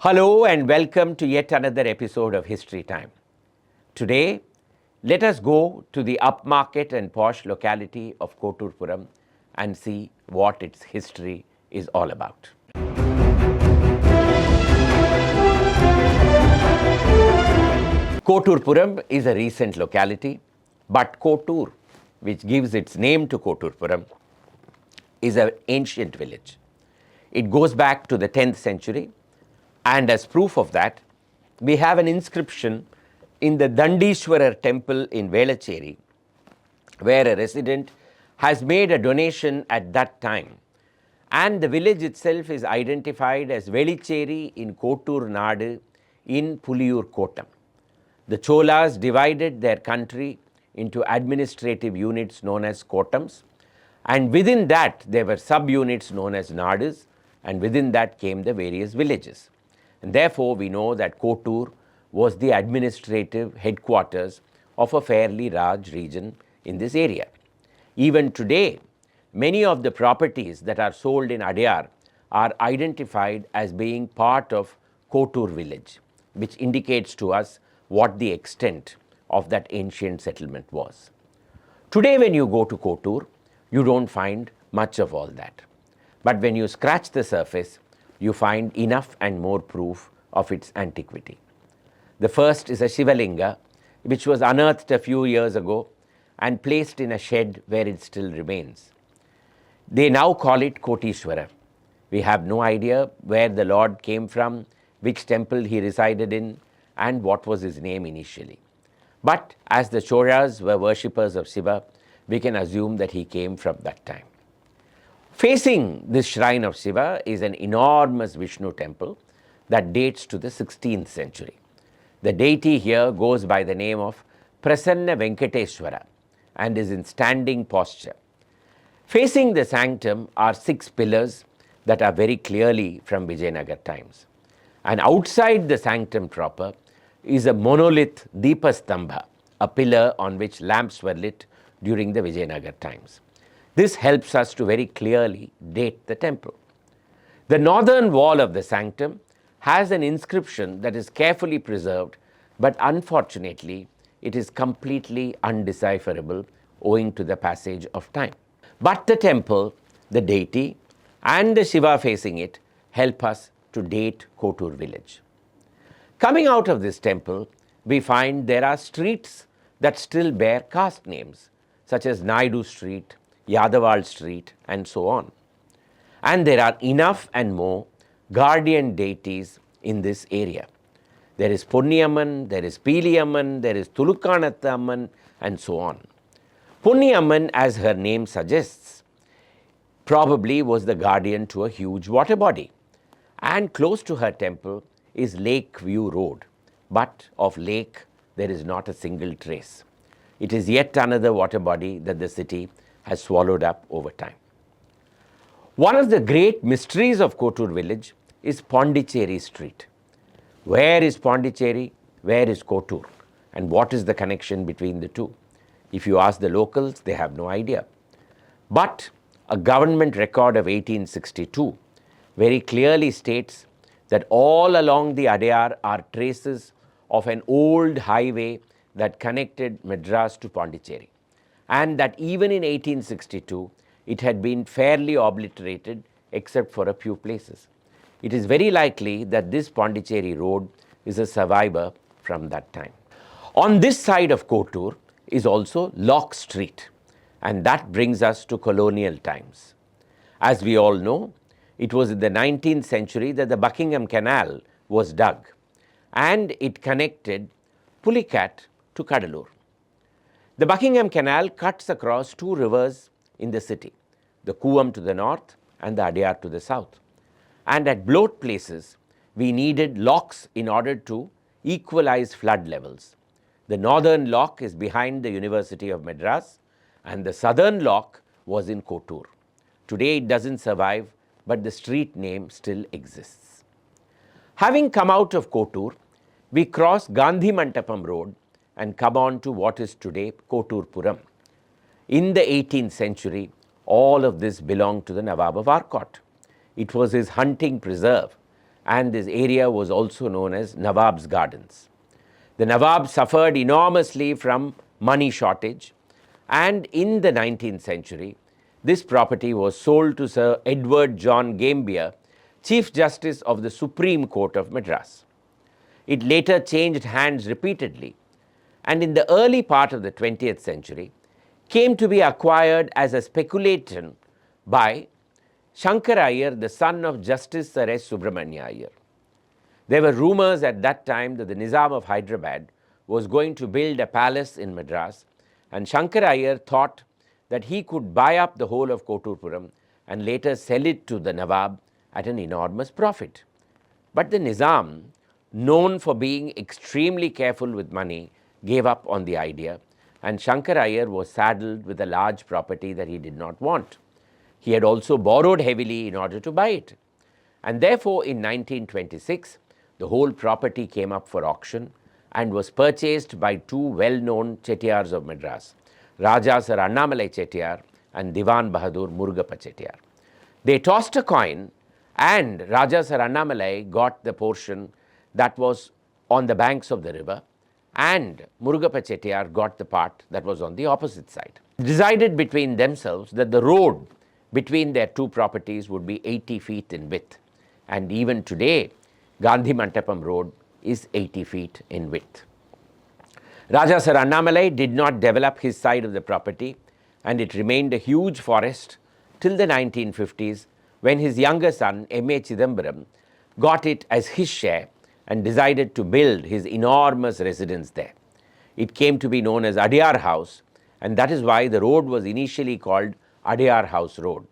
Hello and welcome to yet another episode of History Time. Today, let us go to the upmarket and posh locality of Kotturpuram and see what its history is all about. Kotturpuram is a recent locality, but Kottur, which gives its name to Kotturpuram, is an ancient village. It goes back to the 10th century. And as proof of that, we have an inscription in the Dandishwarar temple in Velachery, where a resident has made a donation at that time. And the village itself is identified as Velicheri in Kottur Nadu in Puliyur Kotam. The Cholas divided their country into administrative units known as Kotams, and within that there were subunits known as Nadus, and within that came the various villages. And therefore, we know that Kottur was the administrative headquarters of a fairly large region in this area. Even today, many of the properties that are sold in Adar are identified as being part of Kottur village, which indicates to us what the extent of that ancient settlement was. Today, when you go to Kottur, you don't find much of all that. But when you scratch the surface, you find enough and more proof of its antiquity. The first is a Shiva Linga, which was unearthed a few years ago and placed in a shed where it still remains. They now call it Kotishwara. We have no idea where the Lord came from, which temple he resided in, and what was his name initially. But as the Cholas were worshippers of Shiva, we can assume that he came from that time. Facing this shrine of Shiva is an enormous Vishnu temple that dates to the 16th century. The deity here goes by the name of Prasanna Venkateshwara and is in standing posture. Facing the sanctum are 6 pillars that are very clearly from Vijayanagar times. And outside the sanctum proper is a monolith Deepastambha, a pillar on which lamps were lit during the Vijayanagar times. This helps us to very clearly date the temple. The northern wall of the sanctum has an inscription that is carefully preserved, but unfortunately, it is completely undecipherable owing to the passage of time. But the temple, the deity, and the Shiva facing it help us to date Kottur village. Coming out of this temple, we find there are streets that still bear caste names, such as Naidu Street, Yadaval Street, and so on. And there are enough and more guardian deities in this area. There is Punniyamman, there is Peeliyamman, there is Tulukkanathamman, and so on. Punniyamman, as her name suggests, probably was the guardian to a huge water body. And close to her temple is Lake View Road. But of lake, there is not a single trace. It is yet another water body that the city has swallowed up over time. One of the great mysteries of Kottur village is Pondicheri Street. Where is Pondicheri? Where is Kottur? And what is the connection between the two? If you ask the locals, they have no idea. But a government record of 1862 very clearly states that all along the Adar are traces of an old highway that connected Madras to Pondicherry, and that even in 1862, it had been fairly obliterated except for a few places. It is very likely that this Pondicherry road is a survivor from that time. On this side of Kottur is also Lock Street, and that brings us to colonial times. As we all know, it was in the 19th century that the Buckingham Canal was dug, and it connected Pulicat to Kadalur. The Buckingham Canal cuts across 2 rivers in the city, the Kuam to the north and the Adar to the south. And at both places, we needed locks in order to equalize flood levels. The northern lock is behind the University of Madras, and the southern lock was in Kottur. Today it doesn't survive, but the street name still exists. Having come out of Kottur, we cross Gandhi Mapam Road and come on to what is today Kotturpuram. In the 18th century, all of this belonged to the Nawab of Arcot. It was his hunting preserve, and this area was also known as Nawab's Gardens. The Nawab suffered enormously from money shortage, and in the 19th century, this property was sold to Sir Edward John Gambier, Chief Justice of the Supreme Court of Madras. It later changed hands repeatedly, and in the early part of the 20th century, came to be acquired as a speculation by Shankar Iyer, the son of Justice Sir S. Subramanya Iyer. There were rumors at that time that the Nizam of Hyderabad was going to build a palace in Madras, and Shankar Iyer thought that he could buy up the whole of Kotturpuram and later sell it to the Nawab at an enormous profit. But the Nizam, known for being extremely careful with money, gave up on the idea, and Shankar Iyer was saddled with a large property that he did not want. He had also borrowed heavily in order to buy it, and therefore in 1926 the whole property came up for auction and was purchased by two well-known Chettiars of Madras, Raja Sir Annamalai Chettiar and Diwan Bahadur Murugappa Chettiar. They tossed a coin, and Raja Sir Annamalai got the portion that was on the banks of the river, and Murugappa Chettiar got the part that was on the opposite side. Decided between themselves that the road between their two properties would be 80 feet in width, and even today Gandhi Mantapam Road is 80 feet in width. Raja Sir Annamalai did not develop his side of the property, and it remained a huge forest till the 1950s, when his younger son M.A. Chidambaram got it as his share and decided to build his enormous residence there. It came to be known as Adar House, and that is why the road was initially called Adar House Road.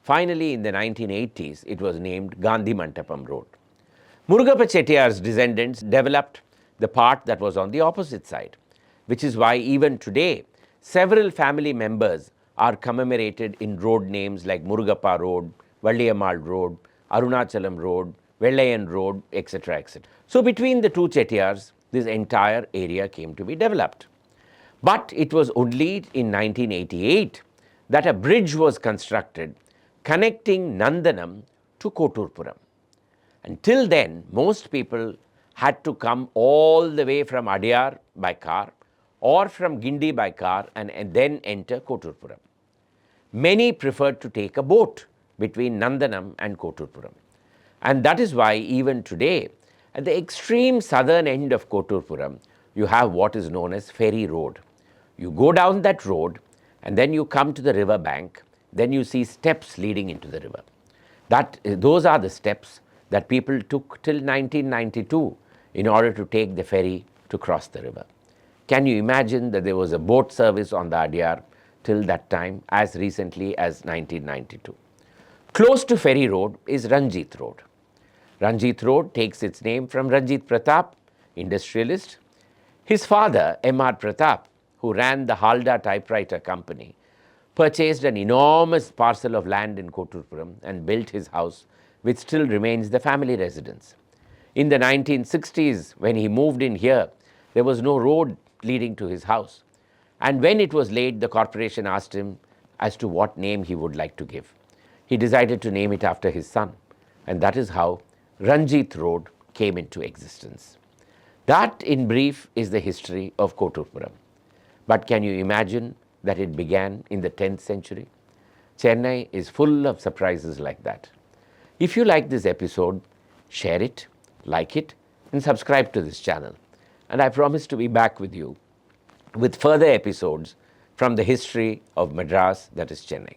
Finally, in the 1980s, it was named Gandhi Mantapam Road. Murugappa Chettiar's descendants developed the part that was on the opposite side, which is why even today several family members are commemorated in road names like Murugappa Road, Valliyamal Road, Arunachalam Road, Vellayan Road, etc., etc. So between the two Chettiars, this entire area came to be developed. But it was only in 1988 that a bridge was constructed connecting Nandanam to Kotturpuram. Until then, most people had to come all the way from Adar by car or from Gindi by car and then enter Kotturpuram. Many preferred to take a boat between Nandanam and Kotturpuram. And that is why even today, at the extreme southern end of Kotturpuram, you have what is known as Ferry Road. You go down that road and then you come to the river bank, then you see steps leading into the river. Those are the steps that people took till 1992 in order to take the ferry to cross the river. Can you imagine that there was a boat service on the Adar till that time, as recently as 1992? Close to Ferry Road is Ranjit Road. Ranjit Road takes its name from Ranjit Pratap, industrialist. His father, M.R. Pratap, who ran the Halda typewriter company, purchased an enormous parcel of land in Kotturpuram and built his house, which still remains the family residence. In the 1960s, when he moved in here, there was no road leading to his house. And when it was laid, the corporation asked him as to what name he would like to give. He decided to name it after his son, and that is how Ranjit Road came into existence. That, in brief, is the history of Kotturpuram. But can you imagine that it began in the 10th century? Chennai is full of surprises like that. If you like this episode, share it, like it, and subscribe to this channel. And I promise to be back with you with further episodes from the history of Madras, that is Chennai.